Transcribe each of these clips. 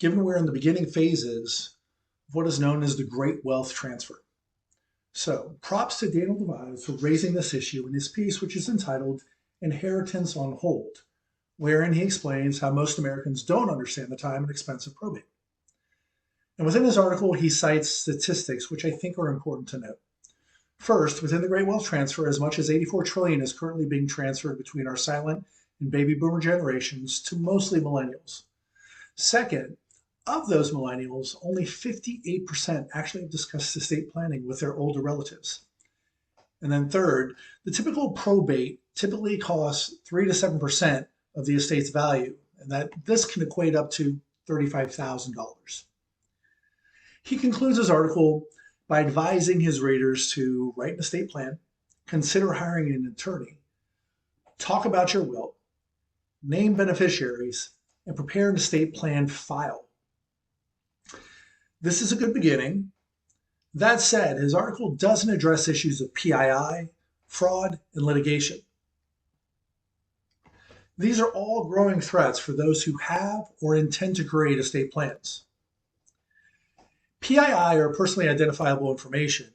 given we're in the beginning phases of what is known as the Great Wealth Transfer. So, props to Daniel Devise for raising this issue in his piece, which is entitled Inheritance on Hold, wherein he explains how most Americans don't understand the time and expense of probate. And within his article, he cites statistics which I think are important to note. First, within the Great Wealth Transfer, as much as $84 trillion is currently being transferred between our silent and baby boomer generations to mostly millennials. Second, of those millennials, only 58% actually have discussed estate planning with their older relatives. And then third, the typical probate typically costs 3 to 7% of the estate's value, and that this can equate up to $35,000. He concludes his article by advising his readers to write an estate plan, consider hiring an attorney, talk about your will, name beneficiaries, and prepare an estate plan file. This is a good beginning. That said, his article doesn't address issues of PII, fraud, and litigation. These are all growing threats for those who have or intend to create estate plans. PII, or personally identifiable information,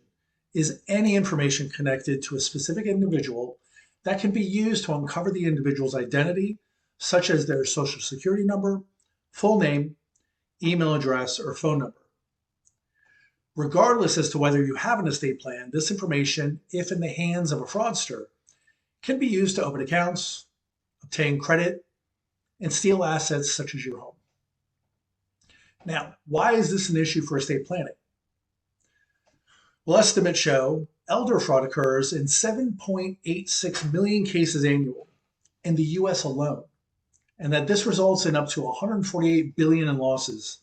is any information connected to a specific individual that can be used to uncover the individual's identity, such as their social security number, full name, email address, or phone number. Regardless as to whether you have an estate plan, this information, if in the hands of a fraudster, can be used to open accounts, obtain credit, and steal assets such as your home. Now, why is this an issue for estate planning? Well, estimates show elder fraud occurs in 7.86 million cases annually in the US alone, and that this results in up to 148 billion in losses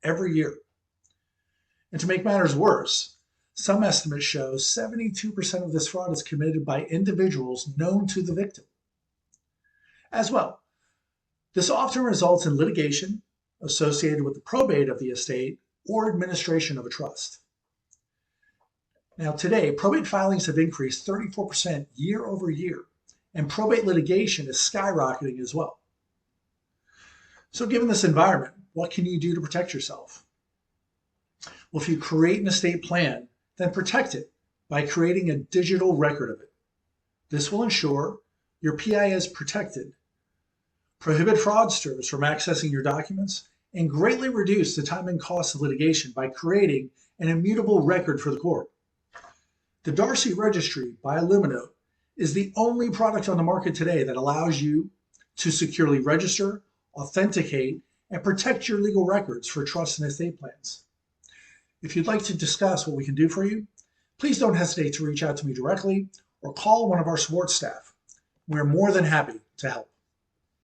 every year. And to make matters worse, some estimates show 72% of this fraud is committed by individuals known to the victim. As well, this often results in litigation associated with the probate of the estate or administration of a trust. Now today, probate filings have increased 34% year over year, and probate litigation is skyrocketing as well. So given this environment, what can you do to protect yourself? Well, if you create an estate plan, then protect it by creating a digital record of it. This will ensure your PI is protected, prohibit fraudsters from accessing your documents, and greatly reduce the time and cost of litigation by creating an immutable record for the court. The Darcy Registry by Illuminote is the only product on the market today that allows you to securely register, authenticate, and protect your legal records for trust and estate plans. If you'd like to discuss what we can do for you, please don't hesitate to reach out to me directly or call one of our support staff. We're more than happy to help.